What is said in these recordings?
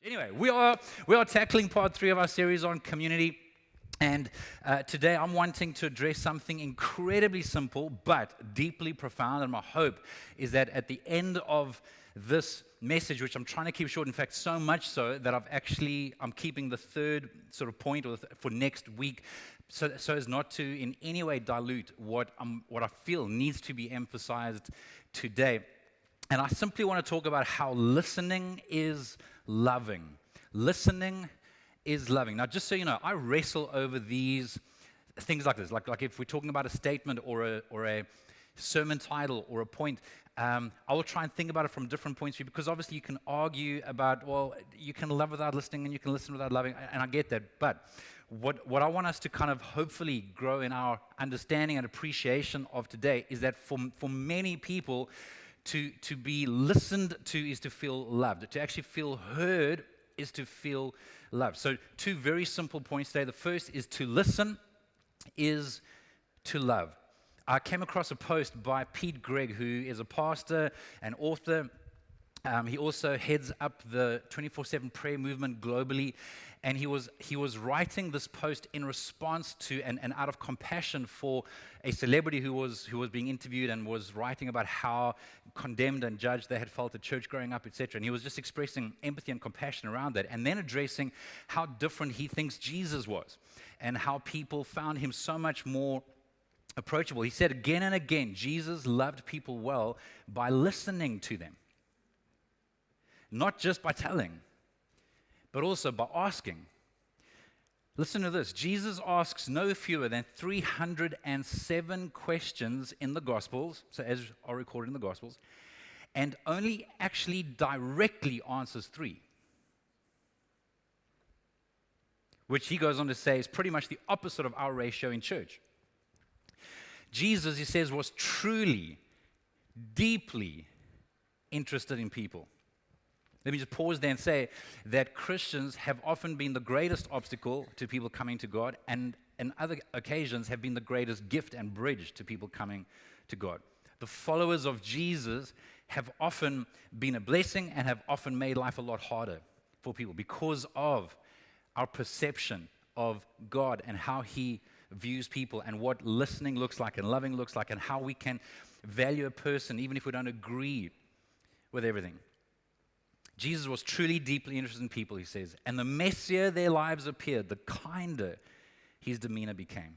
Anyway, we are tackling part 3 of our series on community, and today I'm wanting to address something incredibly simple but deeply profound. And my hope is that at the end of this message, which I'm trying to keep short, in fact, so much so that I'm keeping the third sort of point for next week, so as not to in any way dilute what I feel needs to be emphasized today. And I simply want to talk about how listening is loving. Listening is loving. Now, just so you know, I wrestle over these things like this. Like if we're talking about a statement or a sermon title or a point, I will try and think about it from different points of view, because obviously you can argue about, well, you can love without listening and you can listen without loving, and I get that. But what I want us to kind of hopefully grow in our understanding and appreciation of today is that for many people, to be listened to is to feel loved. To actually feel heard is to feel loved. So 2 very simple points today. The first is to listen is to love. I came across a post by Pt3, who is a pastor and author. He also heads up the 24/7 prayer movement globally. And he was writing this post in response to and out of compassion for a celebrity who was being interviewed and was writing about how condemned and judged they had felt at church growing up, etc. And he was just expressing empathy and compassion around that, and then addressing how different he thinks Jesus was and how people found him so much more approachable. He said again and again, Jesus loved people well by listening to them, not just by telling, but also by asking. Listen to this. Jesus asks no fewer than 307 questions in the Gospels, so as are recorded in the Gospels, and only actually directly answers 3. Which he goes on to say is pretty much the opposite of our ratio in church. Jesus, he says, was truly, deeply interested in people. Let me just pause there and say that Christians have often been the greatest obstacle to people coming to God, and on other occasions have been the greatest gift and bridge to people coming to God. The followers of Jesus have often been a blessing and have often made life a lot harder for people because of our perception of God and how he views people and what listening looks like and loving looks like and how we can value a person even if we don't agree with everything. Jesus was truly deeply interested in people, he says, and the messier their lives appeared, the kinder his demeanor became.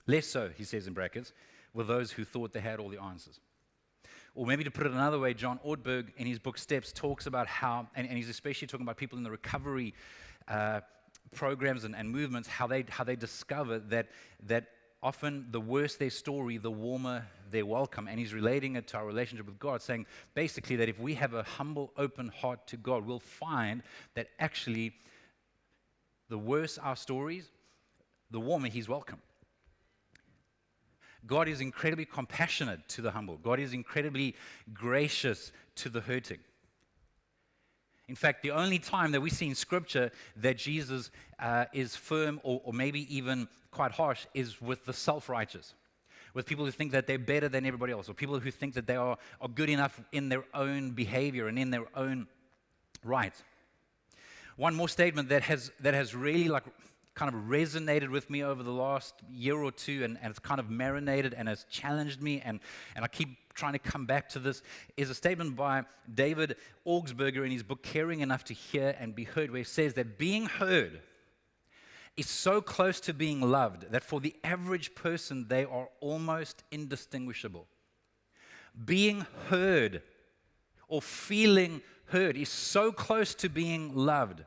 Less so, he says in brackets, with those who thought they had all the answers. Or maybe to put it another way, John Ortberg in his book Steps talks about how, and he's especially talking about people in the recovery programs and movements, how they discover that often the worse their story, the warmer their welcome. And he's relating it to our relationship with God, saying basically that if we have a humble, open heart to God, we'll find that actually the worse our stories, the warmer he's welcome. God is incredibly compassionate to the humble. God is incredibly gracious to the hurting. In fact, the only time that we see in Scripture that Jesus is firm or maybe even quite harsh is with the self-righteous, with people who think that they're better than everybody else, or people who think that they are good enough in their own behavior and in their own right. One more statement that has really kind of resonated with me over the last year or two, and it's kind of marinated and has challenged me, and I keep trying to come back to this, is a statement by David Augsburger in his book Caring Enough to Hear and Be Heard, where he says that being heard is so close to being loved that for the average person they are almost indistinguishable. Being heard or feeling heard is so close to being loved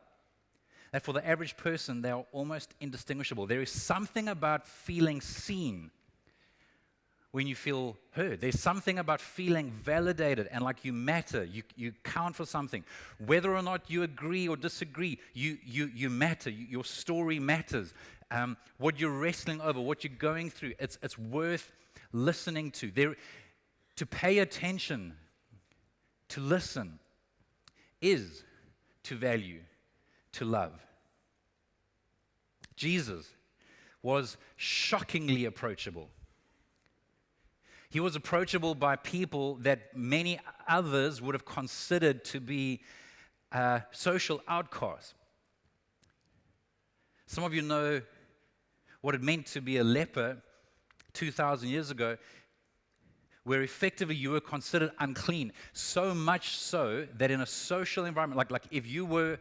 that for the average person they are almost indistinguishable. There is something about feeling seen when you feel heard. There's something about feeling validated and like you matter, you count for something. Whether or not you agree or disagree, you matter, your story matters. What you're wrestling over, what you're going through, it's worth listening to. To pay attention, to listen, is to value, to love. Jesus was shockingly approachable. He was approachable by people that many others would have considered to be social outcast. Some of you know what it meant to be a leper 2,000 years ago, where effectively you were considered unclean. So much so that in a social environment, like if you were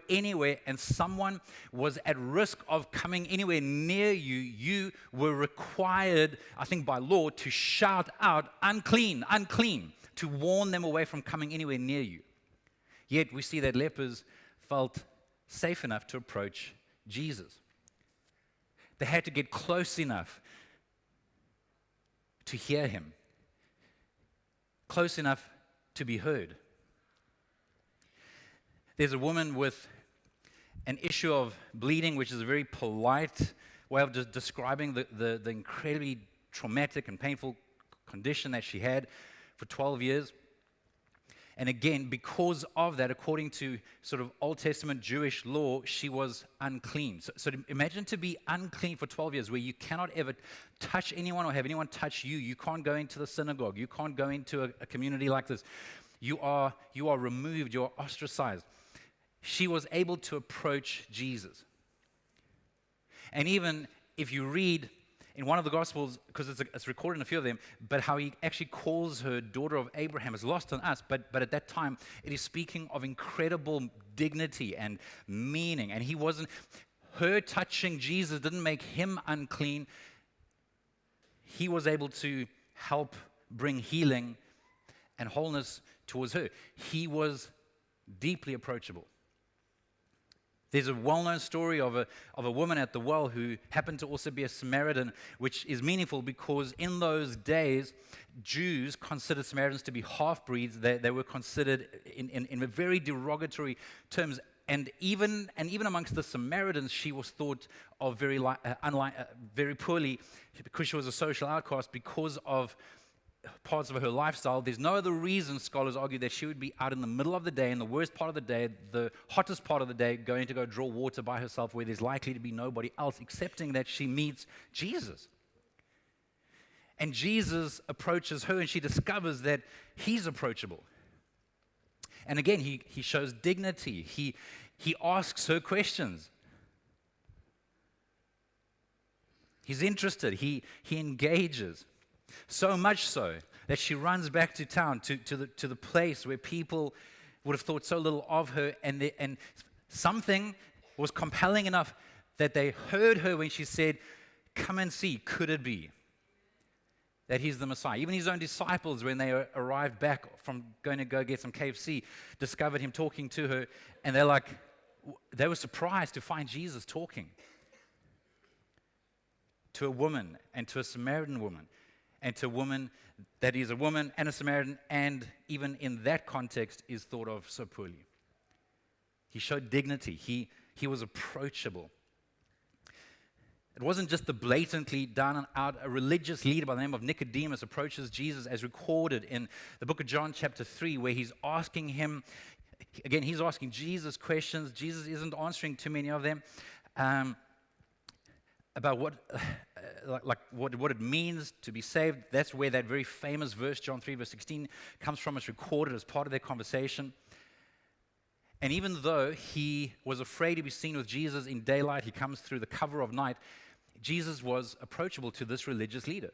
anywhere and someone was at risk of coming anywhere near you, you were required, I think by law, to shout out, "Unclean, unclean," to warn them away from coming anywhere near you. Yet we see that lepers felt safe enough to approach Jesus. They had to get close enough to hear him, close enough to be heard. There's a woman with an issue of bleeding, which is a very polite way of describing the incredibly traumatic and painful condition that she had for 12 years. And again, because of that, according to sort of Old Testament Jewish law, she was unclean. So imagine to be unclean for 12 years, where you cannot ever touch anyone or have anyone touch you. You can't go into the synagogue. You can't go into a community like this. You are removed. You're ostracized. She was able to approach Jesus. And even if you read in one of the Gospels, because it's recorded in a few of them, but how he actually calls her daughter of Abraham is lost on us, but at that time, it is speaking of incredible dignity and meaning. And her touching Jesus didn't make him unclean. He was able to help bring healing and wholeness towards her. He was deeply approachable. There's a well-known story of a woman at the well who happened to also be a Samaritan, which is meaningful because in those days, Jews considered Samaritans to be half-breeds. They were considered in very derogatory terms. And even amongst the Samaritans, she was thought of very poorly because she was a social outcast because of parts of her lifestyle. There's no other reason, scholars argue, that she would be out in the middle of the day, in the worst part of the day, the hottest part of the day, going to go draw water by herself where there's likely to be nobody else, excepting that she meets Jesus. And Jesus approaches her and she discovers that he's approachable. And again, he shows dignity. He asks her questions. He's interested. He engages. So much so that she runs back to town, to the place where people would have thought so little of her, and something was compelling enough that they heard her when she said, "Come and see, could it be that he's the Messiah?" Even his own disciples, when they arrived back from going to go get some KFC, discovered him talking to her, and they were surprised to find Jesus talking to a woman, and to a Samaritan woman, and to a woman that is a woman and a Samaritan, and even in that context is thought of so poorly. He showed dignity. He was approachable. It wasn't just the blatantly down and out. A religious leader by the name of Nicodemus approaches Jesus, as recorded in the book of John chapter 3, where he's asking him, again, he's asking Jesus questions. Jesus isn't answering too many of them. About what it means to be saved. That's where that very famous verse, John 3, verse 16, comes from. It's recorded as part of their conversation. And even though he was afraid to be seen with Jesus in daylight, he comes through the cover of night, Jesus was approachable to this religious leader.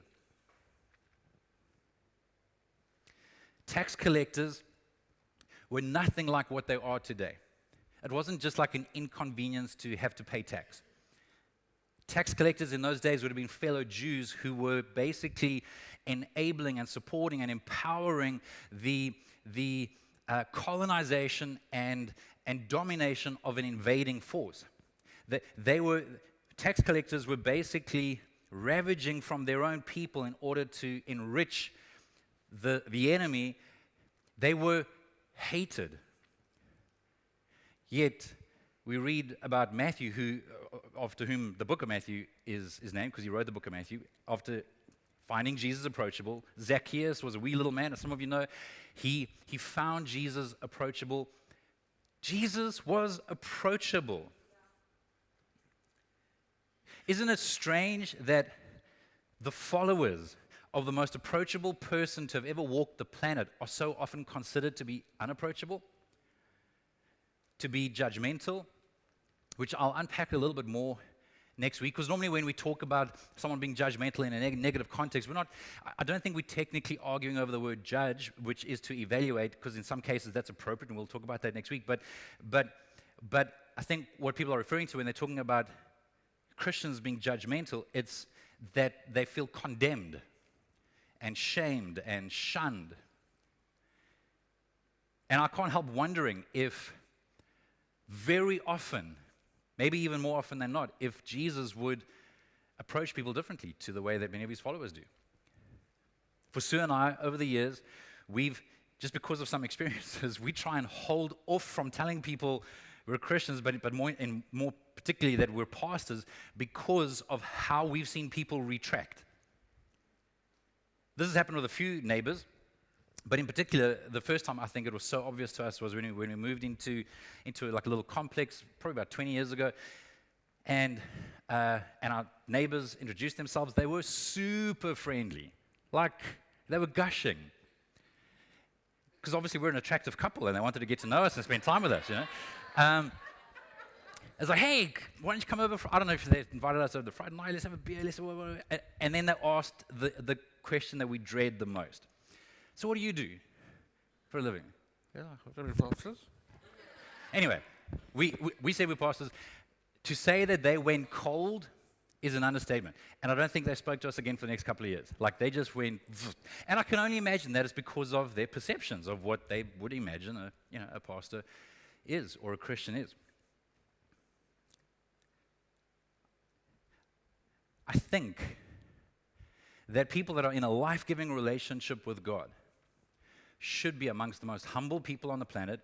Tax collectors were nothing like what they are today. It wasn't just like an inconvenience to have to pay tax. Tax collectors in those days would have been fellow Jews who were basically enabling and supporting and empowering the colonization and domination of an invading force. Tax collectors were basically ravaging from their own people in order to enrich the enemy. They were hated. Yet we read about Matthew, after whom the book of Matthew is named, because he wrote the book of Matthew, after finding Jesus approachable. Zacchaeus was a wee little man, as some of you know. He found Jesus approachable. Jesus was approachable. Isn't it strange that the followers of the most approachable person to have ever walked the planet are so often considered to be unapproachable? to be judgmental, which I'll unpack a little bit more next week, because normally when we talk about someone being judgmental in a negative context, I don't think we're technically arguing over the word judge, which is to evaluate, because in some cases that's appropriate, and we'll talk about that next week. But I think what people are referring to when they're talking about Christians being judgmental, it's that they feel condemned and shamed and shunned. And I can't help wondering if very often, maybe even more often than not, if Jesus would approach people differently to the way that many of his followers do. For Sue and I, over the years, just because of some experiences, we try and hold off from telling people we're Christians, but more particularly that we're pastors, because of how we've seen people retract. This has happened with a few neighbors, but in particular, the first time I think it was so obvious to us was when we moved into like a little complex, probably about 20 years ago, and our neighbors introduced themselves. They were super friendly, like they were gushing, because obviously we're an attractive couple, and they wanted to get to know us and spend time with us, you know. It's like, hey, why don't you come over? I don't know if they invited us over the Friday night. Let's have a beer. And then they asked the question that we dread the most. So what do you do for a living? Yeah, we're pastors. Anyway, we say we're pastors. To say that they went cold is an understatement. And I don't think they spoke to us again for the next couple of years. Like, they just went, and I can only imagine that it's because of their perceptions of what they would imagine a pastor is, or a Christian is. I think that people that are in a life-giving relationship with God should be amongst the most humble people on the planet,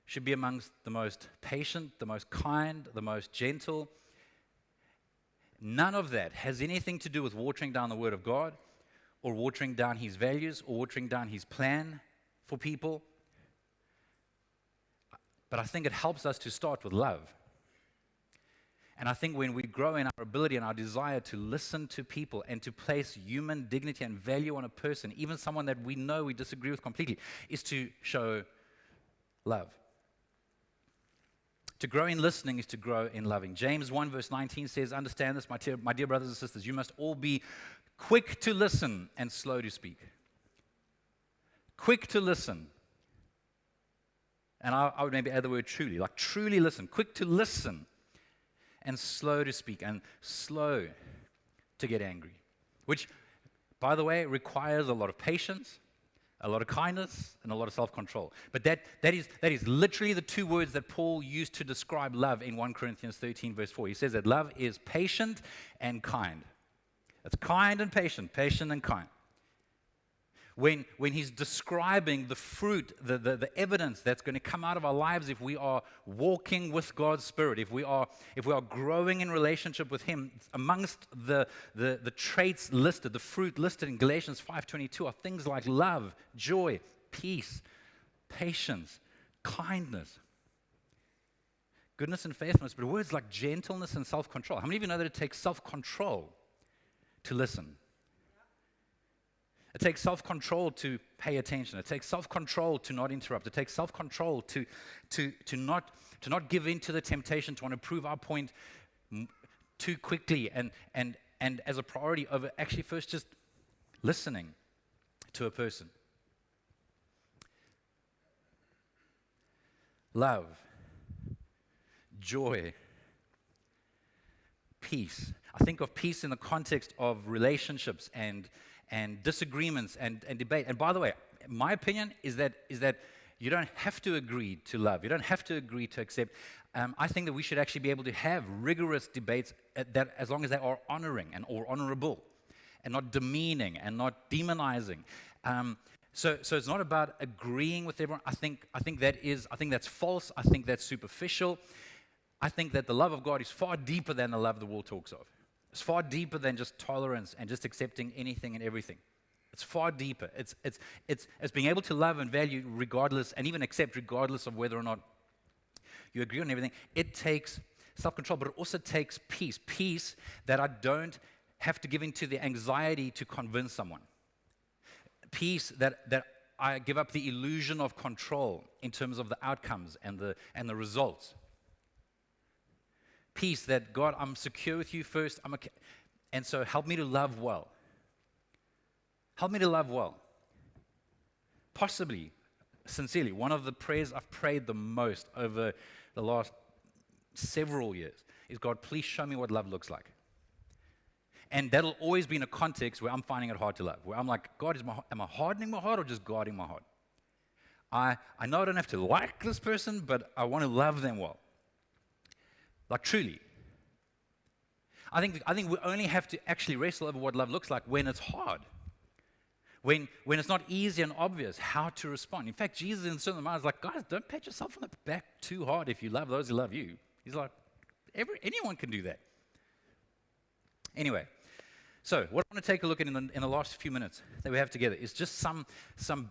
should be amongst the most patient, the most kind, the most gentle. None of that has anything to do with watering down the Word of God, or watering down His values, or watering down His plan for people. But I think it helps us to start with love. And I think when we grow in our ability and our desire to listen to people and to place human dignity and value on a person, even someone that we know we disagree with completely, is to show love. To grow in listening is to grow in loving. James 1 verse 19 says, understand this, my dear brothers and sisters, you must all be quick to listen and slow to speak. Quick to listen. And I would maybe add the word truly, like truly listen. Quick to listen. And slow to speak, and slow to get angry. Which, by the way, requires a lot of patience, a lot of kindness, and a lot of self-control. But that is literally the two words that Paul used to describe love in 1 Corinthians 13, verse 4. He says that love is patient and kind. It's kind and patient and kind. When he's describing the fruit, the evidence that's going to come out of our lives if we are walking with God's Spirit, if we are growing in relationship with Him, amongst the traits listed, the fruit listed in Galatians 5:22 are things like love, joy, peace, patience, kindness, goodness and faithfulness, but words like gentleness and self-control. How many of you know that it takes self-control to listen? It takes self-control to pay attention. It takes self-control to not interrupt. It takes self-control to not give in to the temptation to want to prove our point too quickly and as a priority over actually first just listening to a person. Love, joy, peace. I think of peace in the context of relationships and disagreements and debate. And by the way, my opinion is that you don't have to agree to love. You don't have to agree to accept. I think that we should actually be able to have rigorous debates that as long as they are honoring or honorable and not demeaning and not demonizing. So it's not about agreeing with everyone. I think that's false. I think that's superficial. I think that the love of God is far deeper than the love the world talks of. It's far deeper than just tolerance and just accepting anything and everything. It's far deeper. It's being able to love and value regardless, and even accept regardless of whether or not you agree on everything. It takes self-control, but it also takes peace. Peace that I don't have to give into the anxiety to convince someone. Peace that I give up the illusion of control in terms of the outcomes and the results. Peace that, God, I'm secure with you first. I'm okay. And so help me to love well. Help me to love well. Possibly, sincerely, one of the prayers I've prayed the most over the last several years is, God, please show me what love looks like. And that'll always be in a context where I'm finding it hard to love, where I'm like, God, am I hardening my heart or just guarding my heart? I know I don't have to like this person, but I want to love them well. Like, truly. I think we only have to actually wrestle over what love looks like when it's hard. When it's not easy and obvious how to respond. In fact, Jesus in certain minds is like, guys, don't pat yourself on the back too hard if you love those who love you. He's like, anyone can do that. Anyway, so what I want to take a look at in the last few minutes that we have together is just some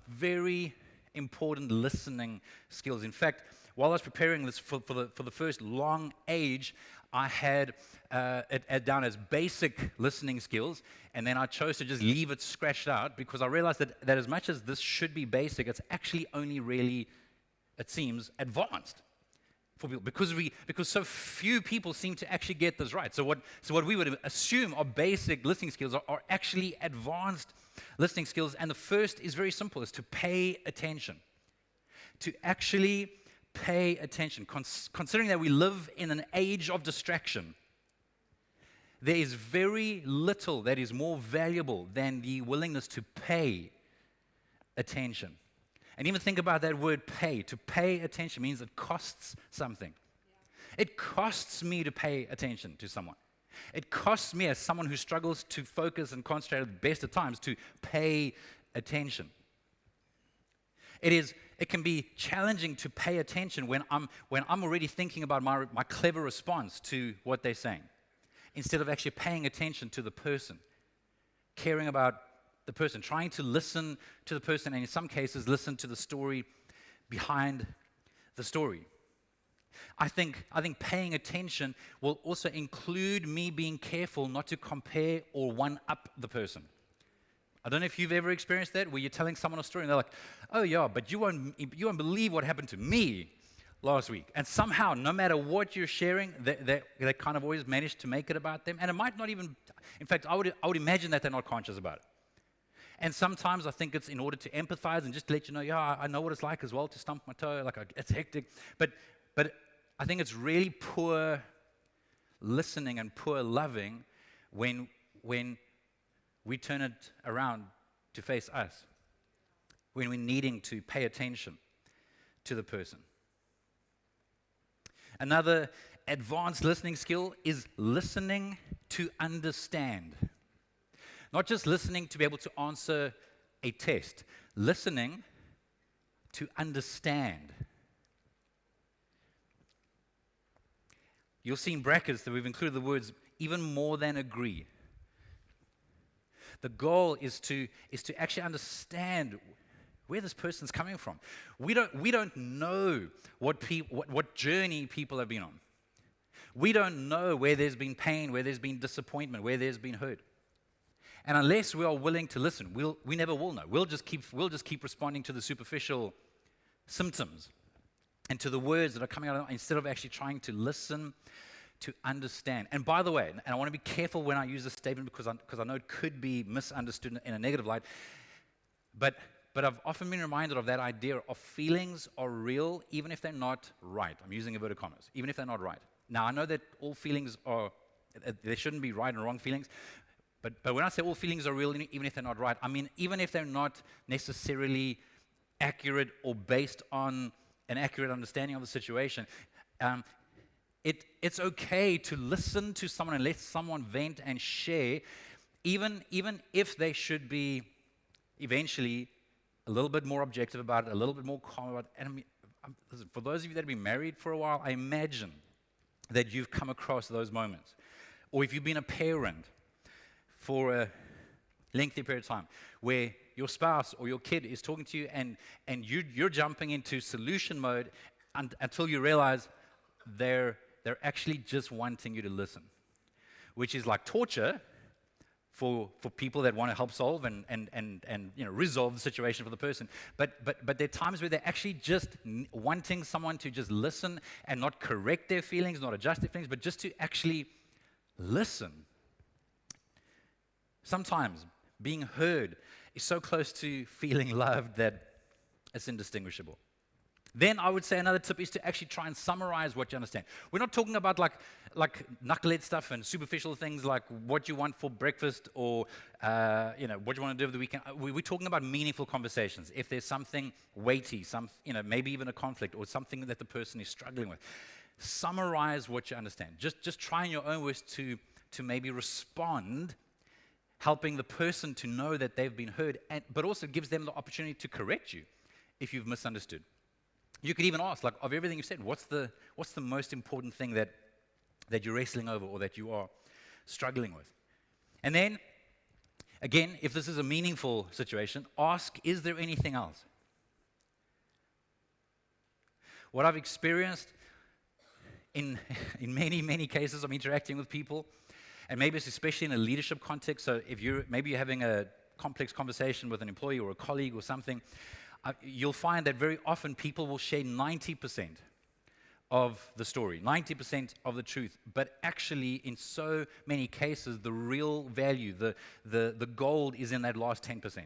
very important listening skills. In fact, while I was preparing this for the first long age, I had it down as basic listening skills, and then I chose to just leave it scratched out because I realized that as much as this should be basic, it's actually only really, it seems, advanced for people because so few people seem to actually get this right. So what we would assume are basic listening skills are actually advanced listening skills, and the first is very simple: is to pay attention, to actually pay attention. Considering that we live in an age of distraction, there is very little that is more valuable than the willingness to pay attention. And even think about that word pay. To pay attention means it costs something. Yeah. It costs me to pay attention to someone. It costs me, as someone who struggles to focus and concentrate at the best of times, to pay attention. It can be challenging to pay attention when I'm already thinking about my clever response to what they're saying, instead of actually paying attention to the person, caring about the person, trying to listen to the person, and in some cases, listen to the story behind the story. I think paying attention will also include me being careful not to compare or one-up the person. I don't know if you've ever experienced that, where you're telling someone a story and they're like, oh yeah, but you won't believe what happened to me last week. And somehow, no matter what you're sharing, they kind of always manage to make it about them. And it might not even, in fact, I would imagine that they're not conscious about it. And sometimes I think it's in order to empathize and just let you know, yeah, I know what it's like as well to stump my toe, it's hectic. But I think it's really poor listening and poor loving when we turn it around to face us, when we're needing to pay attention to the person. Another advanced listening skill is listening to understand. Not just listening to be able to answer a test, listening to understand. You'll see in brackets that we've included the words even more than agree. The goal is to actually understand where this person's coming from. We don't know what journey people have been on. We don't know where there's been pain, where there's been disappointment, where there's been hurt. And unless we are willing to listen, we never will know. We'll just keep responding to the superficial symptoms and to the words that are coming out instead of actually trying to listen, to understand. And by the way, and I want to be careful when I use this statement because I know it could be misunderstood in a negative light, but I've often been reminded of that idea of feelings are real even if they're not right. I'm using inverted commas, even if they're not right. Now, I know that all feelings there shouldn't be right and wrong feelings, but when I say all feelings are real, even if they're not right, I mean even if they're not necessarily accurate or based on an accurate understanding of the situation, it's okay to listen to someone and let someone vent and share, even if they should be eventually a little bit more objective about it, a little bit more calm about it. And I mean, listen, for those of you that have been married for a while, I imagine that you've come across those moments. Or if you've been a parent for a lengthy period of time, where your spouse or your kid is talking to you and you're jumping into solution mode until you realize they're actually just wanting you to listen, which is like torture for people that want to help solve and resolve the situation for the person. But there are times where they're actually just wanting someone to just listen and not correct their feelings, not adjust their feelings, but just to actually listen. Sometimes being heard is so close to feeling loved that it's indistinguishable. Then I would say another tip is to actually try and summarize what you understand. We're not talking about like knucklehead stuff and superficial things like what you want for breakfast or what you want to do over the weekend. We're talking about meaningful conversations. If there's something weighty, maybe even a conflict or something that the person is struggling with, summarize what you understand. Just try in your own words to maybe respond, helping the person to know that they've been heard, but also gives them the opportunity to correct you if you've misunderstood. You could even ask, like, of everything you said, what's the most important thing that you're wrestling over or that you are struggling with? And then, again, if this is a meaningful situation, ask, is there anything else? What I've experienced in many, many cases of interacting with people, and maybe it's especially in a leadership context, so if you're having a complex conversation with an employee or a colleague or something, you'll find that very often people will share 90% of the story, 90% of the truth, but actually in so many cases, the real value, the gold is in that last 10%.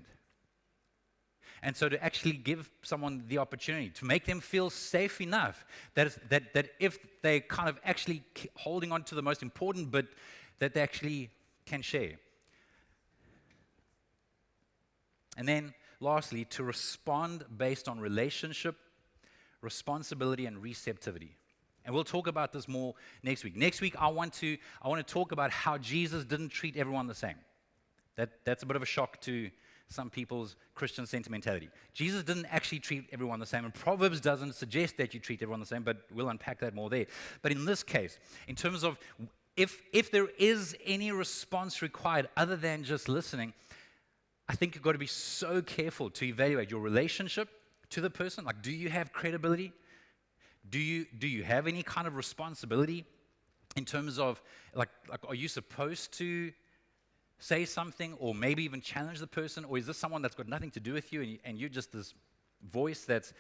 And so to actually give someone the opportunity, to make them feel safe enough that if they kind of actually holding on to the most important bit, that they actually can share. And then lastly, to respond based on relationship, responsibility, and receptivity. And we'll talk about this more next week. Next week, I want to talk about how Jesus didn't treat everyone the same. That's a bit of a shock to some people's Christian sentimentality. Jesus didn't actually treat everyone the same, and Proverbs doesn't suggest that you treat everyone the same, but we'll unpack that more there. But in this case, in terms of if there is any response required other than just listening, I think you've got to be so careful to evaluate your relationship to the person. Like, do you have credibility? Do you have any kind of responsibility in terms of, like are you supposed to say something or maybe even challenge the person? Or is this someone that's got nothing to do with you and you're just this voice that's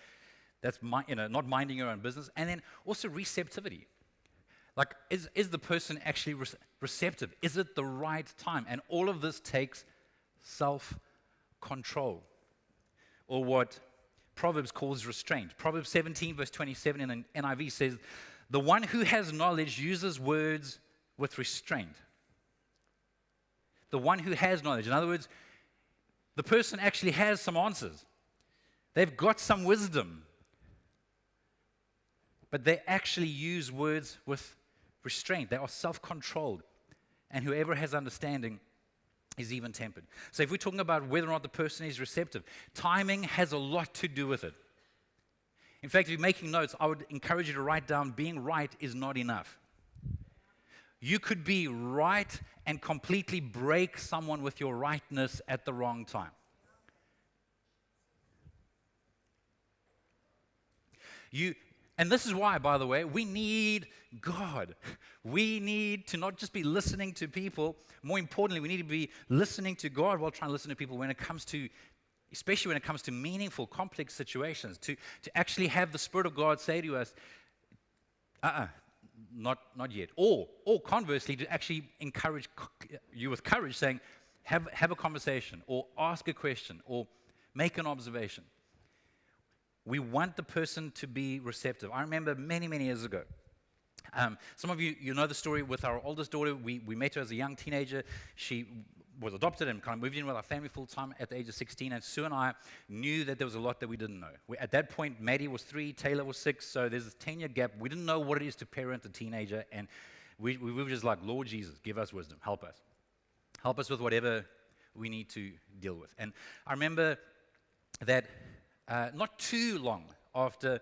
not minding your own business? And then also receptivity. Like, is the person actually receptive? Is it the right time? And all of this takes self-control, or what Proverbs calls restraint. Proverbs 17, verse 27 in the NIV says, the one who has knowledge uses words with restraint. The one who has knowledge. In other words, the person actually has some answers. They've got some wisdom. But they actually use words with restraint. They are self-controlled. And whoever has understanding is even tempered. So if we're talking about whether or not the person is receptive, timing has a lot to do with it. In fact, if you're making notes, I would encourage you to write down being right is not enough. You could be right and completely break someone with your rightness at the wrong time. And this is why, by the way, we need God. We need to not just be listening to people. More importantly, we need to be listening to God while trying to listen to people when it comes to, especially when it comes to meaningful, complex situations, to actually have the Spirit of God say to us, not yet. Or conversely, to actually encourage you with courage, saying, have a conversation, or ask a question, or make an observation. We want the person to be receptive. I remember many, many years ago, some of you know the story with our oldest daughter. We met her as a young teenager. She was adopted and kind of moved in with our family full time at the age of 16. And Sue and I knew that there was a lot that we didn't know. At that point, Maddie was 3, Taylor was 6. So there's this 10-year gap. We didn't know what it is to parent a teenager. And we were just like, Lord Jesus, give us wisdom. Help us. Help us with whatever we need to deal with. And I remember that not too long after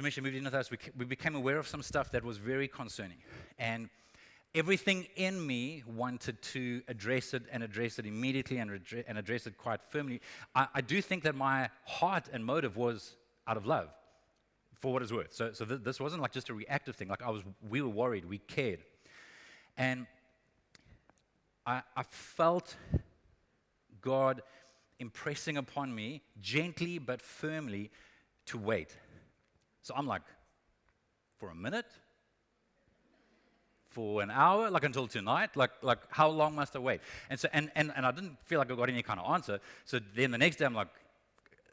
Misha moved in with us, we became aware of some stuff that was very concerning. And everything in me wanted to address it immediately and address it quite firmly. I do think that my heart and motive was out of love, for what it's worth. So this wasn't like just a reactive thing. Like we were worried, we cared. And I felt God impressing upon me, gently but firmly, to wait. So I'm like, for a minute? For an hour? Like until tonight? Like how long must I wait? And so and I didn't feel like I got any kind of answer. So then the next day I'm like,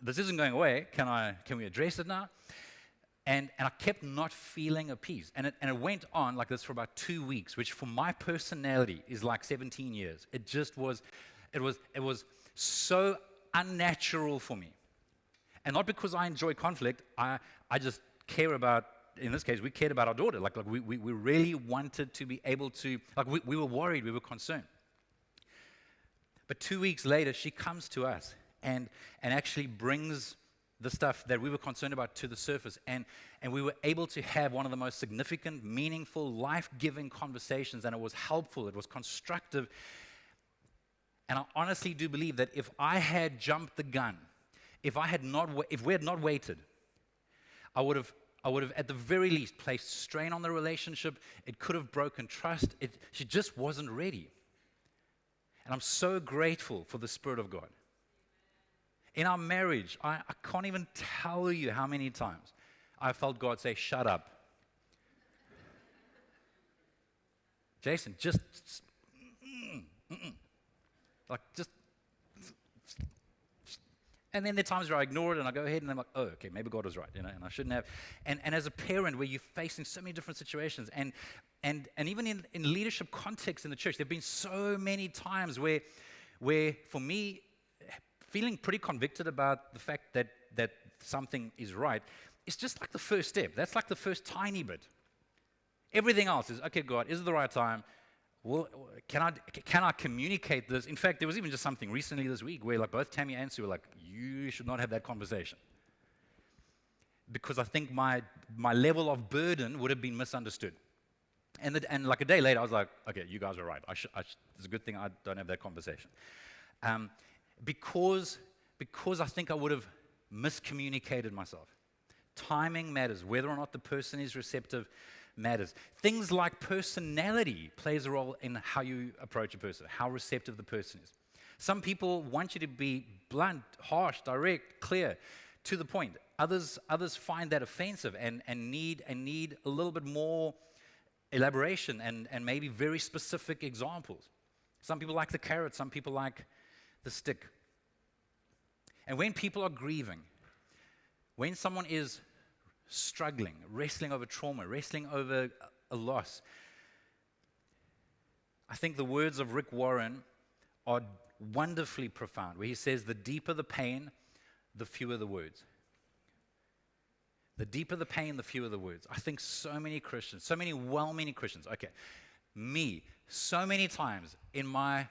this isn't going away. Can we address it now? And I kept not feeling appeased. And it went on like this for about 2 weeks, which for my personality is like 17 years. It just was, it was so unnatural for me. And not because I enjoy conflict, I just care about, in this case, we cared about our daughter. Like we really wanted to be able to, like we were worried, we were concerned. But 2 weeks later, she comes to us and actually brings the stuff that we were concerned about to the surface. And we were able to have one of the most significant, meaningful, life-giving conversations. And it was helpful. It was constructive. And I honestly do believe that if I had jumped the gun, if we had not waited, I would have at the very least placed strain on the relationship. It could have broken trust. She just wasn't ready. And I'm so grateful for the Spirit of God. In our marriage, I can't even tell you how many times I felt God say, shut up. Jason, just, like, just, and then there are times where I ignore it and I go ahead and I'm like, oh, okay, maybe God was right, and I shouldn't have. And as a parent, where you're facing so many different situations, and even in leadership context in the church, there have been so many times where for me, feeling pretty convicted about the fact that something is right, it's just like the first step. That's like the first tiny bit. Everything else is, okay, God, is it the right time? Well, can I communicate this? In fact, there was even just something recently this week where like both Tammy and Sue were like, you should not have that conversation. Because I think my level of burden would have been misunderstood. And like a day later, I was like, okay, you guys are right. It's a good thing I don't have that conversation. Because I think I would have miscommunicated myself. Timing matters. Whether or not the person is receptive matters. Things like personality plays a role in how you approach a person, how receptive the person is. Some people want you to be blunt, harsh, direct, clear, to the point. Others find that offensive and need a little bit more elaboration and maybe very specific examples. Some people like the carrot, some people like the stick. And when people are grieving, when someone is struggling, wrestling over trauma, wrestling over a loss, I think the words of Rick Warren are wonderfully profound, where he says, the deeper the pain, the fewer the words. The deeper the pain, the fewer the words. I think so many Christians, so many well-meaning Christians, okay, me, so many times in my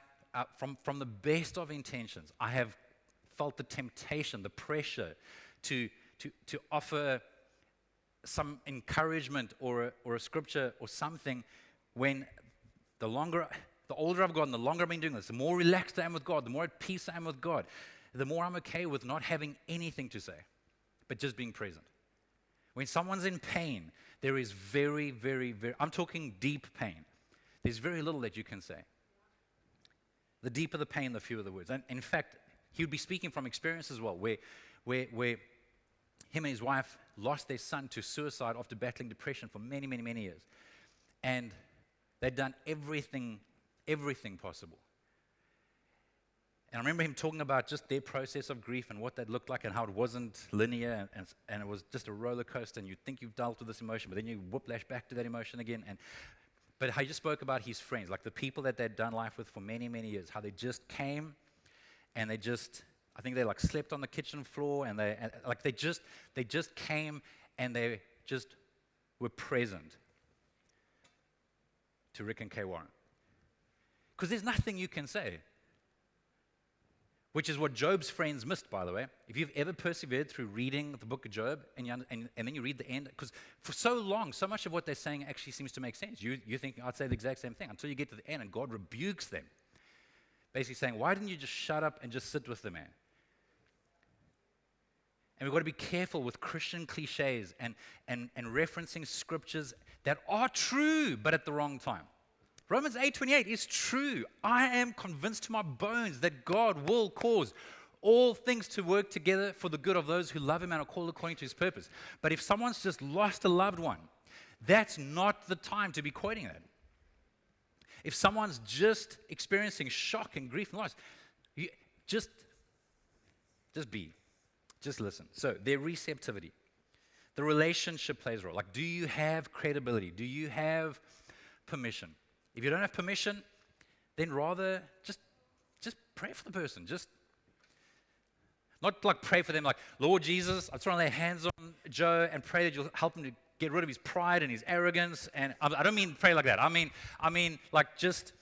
from the best of intentions, I have felt the temptation, the pressure to offer some encouragement or a scripture or something when the older I've gotten, the longer I've been doing this, the more relaxed I am with God, the more at peace I am with God, the more I'm okay with not having anything to say, but just being present. When someone's in pain, there is very, very, very, I'm talking deep pain. There's very little that you can say. The deeper the pain, the fewer the words. And in fact, he would be speaking from experience as well, where him and his wife lost their son to suicide after battling depression for many, many, many years. And they'd done everything possible. And I remember him talking about just their process of grief and what that looked like and how it wasn't linear and it was just a roller coaster, and you'd think you've dealt with this emotion, but then you whiplash back to that emotion again. But how he just spoke about his friends, like the people that they'd done life with for many, many years, how they just came and I think they like slept on the kitchen floor and they just came and they just were present to Rick and Kay Warren. Because there's nothing you can say. Which is what Job's friends missed, by the way. If you've ever persevered through reading the book of Job and then you read the end, because for so long, so much of what they're saying actually seems to make sense. You think I'd say the exact same thing until you get to the end and God rebukes them. Basically saying, why didn't you just shut up and just sit with the man? And we've got to be careful with Christian cliches and referencing scriptures that are true, but at the wrong time. Romans 8:28 is true. I am convinced to my bones that God will cause all things to work together for the good of those who love him and are called according to his purpose. But if someone's just lost a loved one, that's not the time to be quoting that. If someone's just experiencing shock and grief and loss, you just listen. So their receptivity, the relationship plays a role. Like, do you have credibility? Do you have permission? If you don't have permission, then rather just pray for the person. Just not like pray for them like, Lord Jesus, I just want to lay hands on Joe and pray that you'll help him to get rid of his pride and his arrogance. And I don't mean pray like that. I mean like just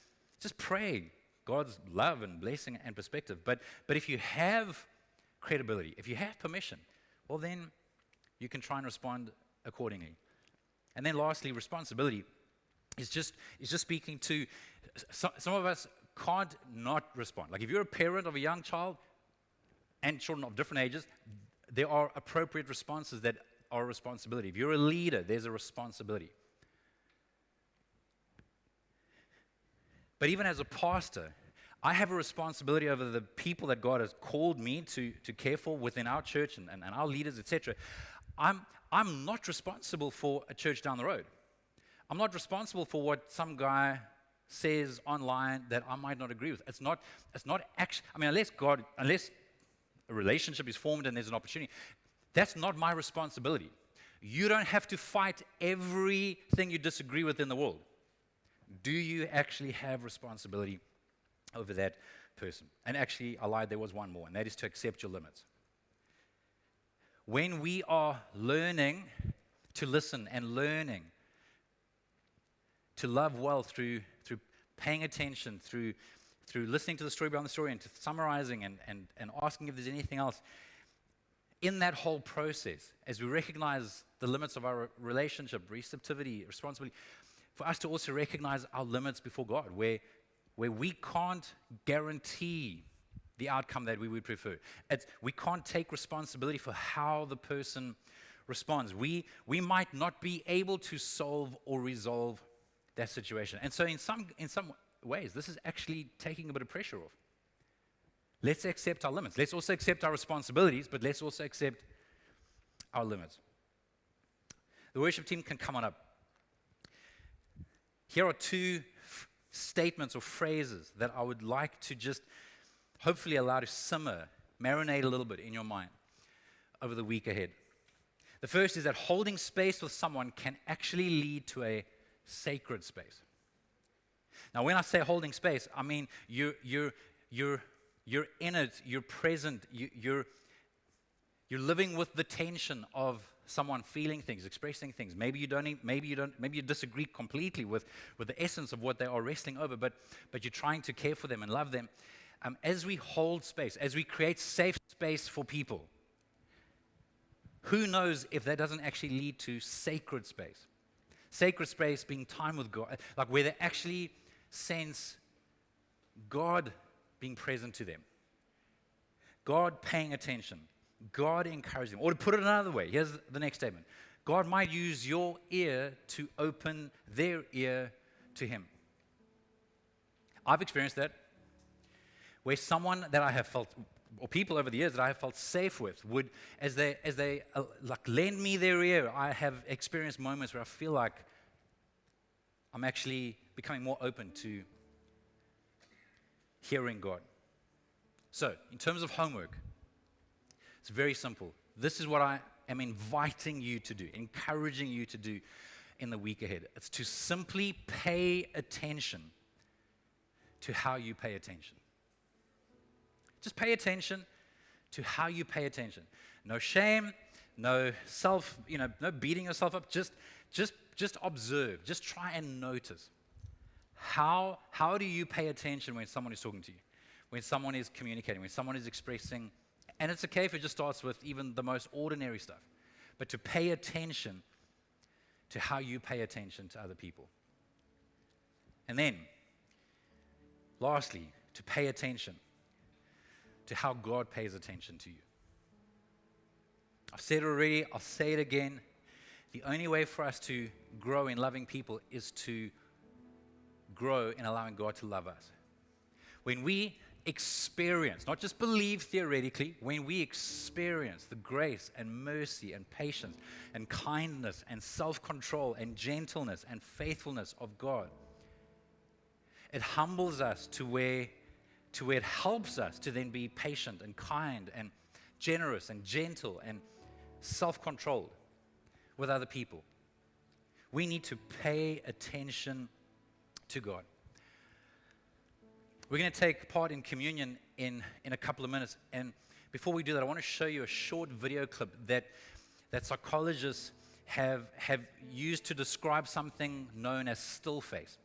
pray God's love and blessing and perspective. But if you have credibility, if you have permission, well then you can try and respond accordingly. And then lastly, responsibility is just speaking to some of us can't not respond. Like if you're a parent of a young child and children of different ages, there are appropriate responses that are a responsibility. If you're a leader, there's a responsibility. But even as a pastor, I have a responsibility over the people that God has called me to care for within our church and our leaders, etc. I'm not responsible for a church down the road. I'm not responsible for what some guy says online that I might not agree with. It's not actually, I mean, unless a relationship is formed and there's an opportunity, that's not my responsibility. You don't have to fight everything you disagree with in the world. Do you actually have responsibility over that person? And actually, I lied, there was one more, and that is to accept your limits. When we are learning to listen and learning to love well through paying attention, through listening to the story behind the story and to summarizing and asking if there's anything else, in that whole process, as we recognize the limits of our relationship, receptivity, responsibility, for us to also recognize our limits before God, where we can't guarantee the outcome that we would prefer. We can't take responsibility for how the person responds. We might not be able to solve or resolve that situation. And so in some ways, this is actually taking a bit of pressure off. Let's accept our limits. Let's also accept our responsibilities, but let's also accept our limits. The worship team can come on up. Here are two statements or phrases that I would like to just hopefully allow to simmer, marinate a little bit in your mind over the week ahead. The first is that holding space with someone can actually lead to a sacred space. Now, when I say holding space, I mean you're in it, you're present, you're living with the tension of someone feeling things, expressing things. Maybe you disagree completely with the essence of what they are wrestling over, but you're trying to care for them and love them. As we hold space, as we create safe space for people, who knows if that doesn't actually lead to sacred space? Sacred space being time with God, like where they actually sense God being present to them, God paying attention, God encouraging them. Or to put it another way, here's the next statement. God might use your ear to open their ear to Him. I've experienced that, where someone that I have felt, or people over the years that I have felt safe with, would, as they like lend me their ear, I have experienced moments where I feel like I'm actually becoming more open to hearing God. So, in terms of homework, it's very simple. This is what I am inviting you to do, encouraging you to do in the week ahead. It's to simply pay attention to how you pay attention. Just pay attention to how you pay attention. No shame, no no beating yourself up. Just observe. Just try and notice. How do you pay attention when someone is talking to you? When someone is communicating, when someone is expressing, and it's okay if it just starts with even the most ordinary stuff, but to pay attention to how you pay attention to other people. And then, lastly, to pay attention to how God pays attention to you. I've said it already, I'll say it again. The only way for us to grow in loving people is to grow in allowing God to love us. When we experience, not just believe theoretically, when we experience the grace and mercy and patience and kindness and self-control and gentleness and faithfulness of God, it humbles us to where it helps us to then be patient and kind and generous and gentle and self-controlled with other people. We need to pay attention to God. We're going to take part in communion in a couple of minutes. And before we do that, I want to show you a short video clip that psychologists have used to describe something known as still face.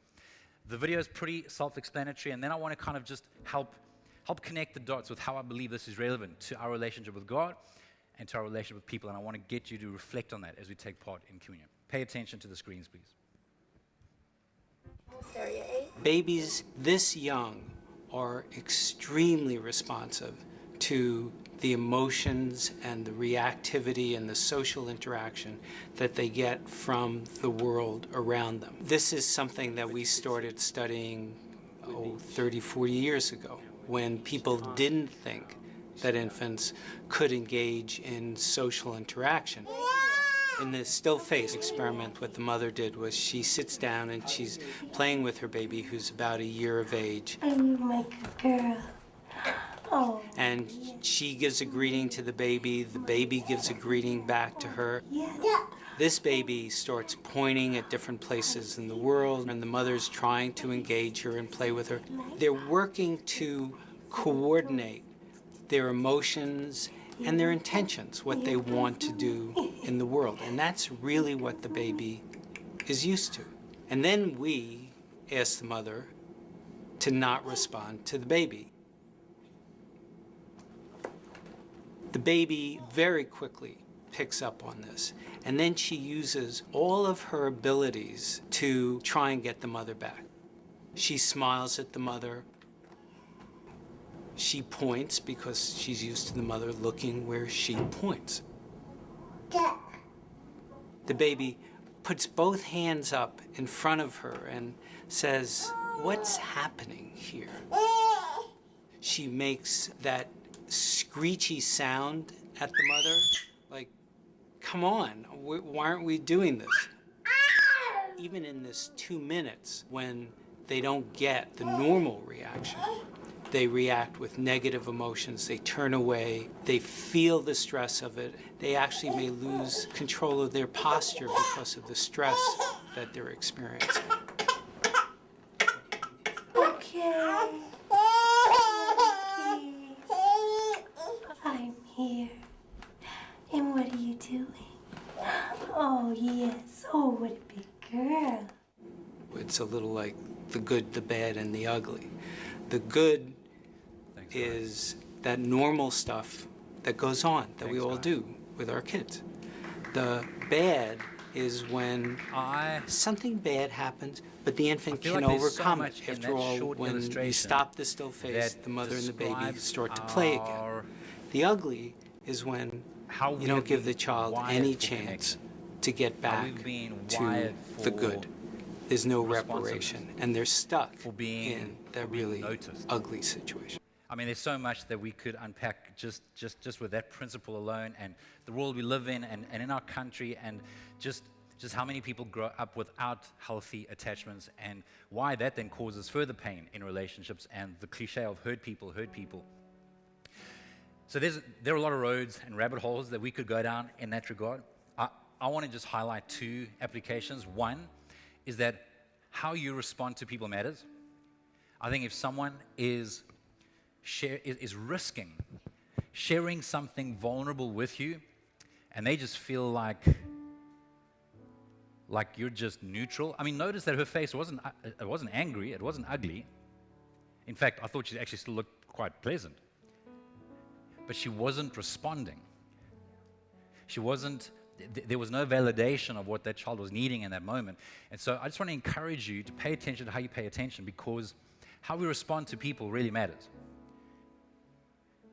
The video is pretty self-explanatory, and then I want to kind of just help connect the dots with how I believe this is relevant to our relationship with God and to our relationship with people. And I want to get you to reflect on that as we take part in communion. Pay attention to the screens, please. Babies this young are extremely responsive to the emotions and the reactivity and the social interaction that they get from the world around them. This is something that we started studying 30, 40 years ago, when people didn't think that infants could engage in social interaction. In the still face experiment, what the mother did was she sits down and she's playing with her baby, who's about a year of age. I'm like a girl. Oh. And she gives a greeting to the baby gives a greeting back to her. Yeah. This baby starts pointing at different places in the world, and the mother's trying to engage her and play with her. They're working to coordinate their emotions and their intentions, what they want to do in the world. And that's really what the baby is used to. And then we ask the mother to not respond to the baby. The baby very quickly picks up on this, and then she uses all of her abilities to try and get the mother back. She smiles at the mother. She points because she's used to the mother looking where she points. The baby puts both hands up in front of her and says, "What's happening here?" She makes that screechy sound at the mother, like, come on, why aren't we doing this? Even in this 2 minutes, when they don't get the normal reaction, they react with negative emotions, they turn away, they feel the stress of it. They actually may lose control of their posture because of the stress that they're experiencing. Okay. I'm here. And what are you doing? Oh, yes. Oh, what a big girl. It's a little like the good, the bad, and the ugly. The good is that normal stuff that goes on, that we all do with our kids. The bad is when something bad happens, but the infant can overcome it. After all, when you stop the still face, the mother and the baby start to play again. The ugly is when you don't give the child any chance to get back to the good. There's no reparation, and they're stuck in that really ugly situation. I mean, there's so much that we could unpack just with that principle alone, and the world we live in, and in our country, and just how many people grow up without healthy attachments, and why that then causes further pain in relationships, and the cliche of hurt people. So there are a lot of roads and rabbit holes that we could go down in that regard. I want to just highlight two applications. One is that how you respond to people matters. I think if someone is risking sharing something vulnerable with you, and they just feel like you're just neutral. I mean, notice that her face wasn't angry, it wasn't ugly. In fact, I thought she actually still looked quite pleasant. But she wasn't responding. There was no validation of what that child was needing in that moment. And so I just want to encourage you to pay attention to how you pay attention, because how we respond to people really matters.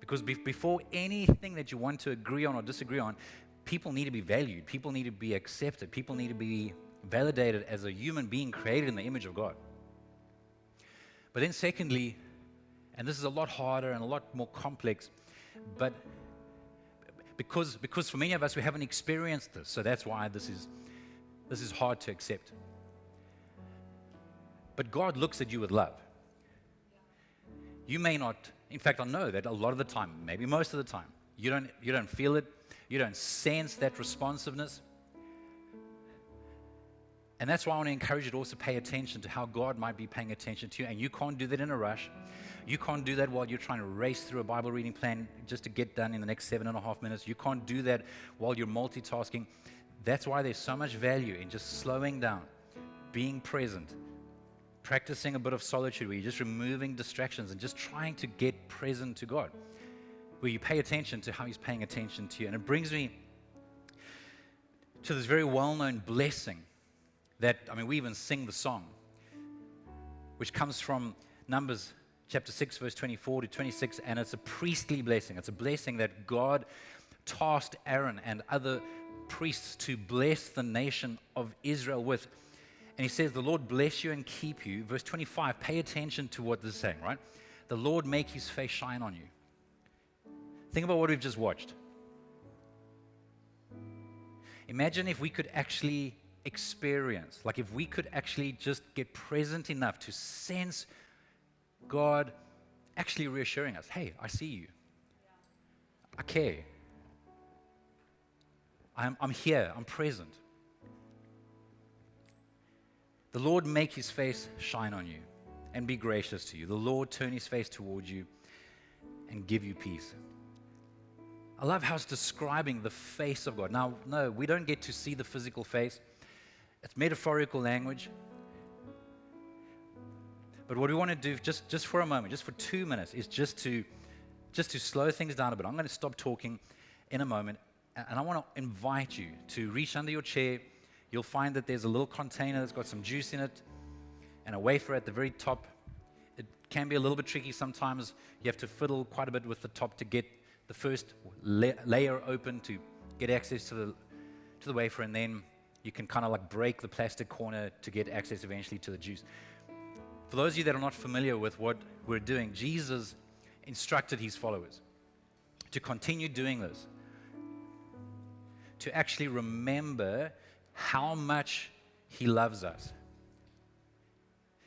Because before anything that you want to agree on or disagree on, people need to be valued. People need to be accepted. People need to be validated as a human being created in the image of God. But then secondly, and this is a lot harder and a lot more complex, but because for many of us, we haven't experienced this, so that's why this is hard to accept. But God looks at you with love. You may not, in fact, I know that a lot of the time, maybe most of the time, you don't feel it, you don't sense that responsiveness. And that's why I want to encourage you to also pay attention to how God might be paying attention to you. And you can't do that in a rush. You can't do that while you're trying to race through a Bible reading plan just to get done in the next 7.5 minutes. You can't do that while you're multitasking. That's why there's so much value in just slowing down, being present, practicing a bit of solitude where you're just removing distractions and just trying to get present to God, where you pay attention to how He's paying attention to you. And it brings me to this very well-known blessing that, we even sing the song, which comes from Numbers chapter 6, verse 24 to 26, and it's a priestly blessing. It's a blessing that God tasked Aaron and other priests to bless the nation of Israel with. And He says, the Lord bless you and keep you. Verse 25, pay attention to what this is saying, right? The Lord make His face shine on you. Think about what we've just watched. Imagine if we could actually experience, like if we could actually just get present enough to sense God actually reassuring us, hey, I see you. I care. I'm here. I'm present. The Lord make His face shine on you and be gracious to you. The Lord turn His face towards you and give you peace. I love how it's describing the face of God. Now, no, we don't get to see the physical face. It's metaphorical language. But what we want to do just for a moment, just for 2 minutes, is just to slow things down a bit. I'm going to stop talking in a moment, and I want to invite you to reach under your chair. You'll find that there's a little container that's got some juice in it and a wafer at the very top. It can be a little bit tricky sometimes. You have to fiddle quite a bit with the top to get the first layer open to get access to the wafer, and then you can kind of like break the plastic corner to get access eventually to the juice. For those of you that are not familiar with what we're doing, Jesus instructed His followers to continue doing this, to actually remember how much He loves us,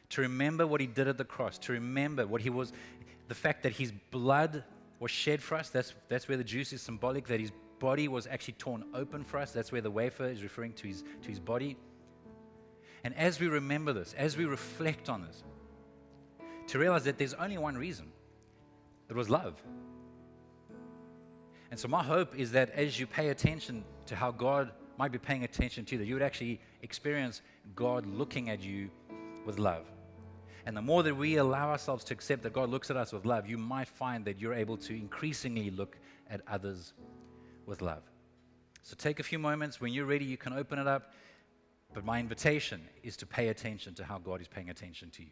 to remember what He did at the cross, to remember what He was, the fact that His blood was shed for us. That's where the juice is symbolic, that His body was actually torn open for us. That's where the wafer is referring to his body. And as we remember this, as we reflect on this, to realize that there's only one reason. It was love. And so my hope is that as you pay attention to how God might be paying attention to you, that you would actually experience God looking at you with love. And the more that we allow ourselves to accept that God looks at us with love, you might find that you're able to increasingly look at others with love. So take a few moments. When you're ready, you can open it up. But my invitation is to pay attention to how God is paying attention to you.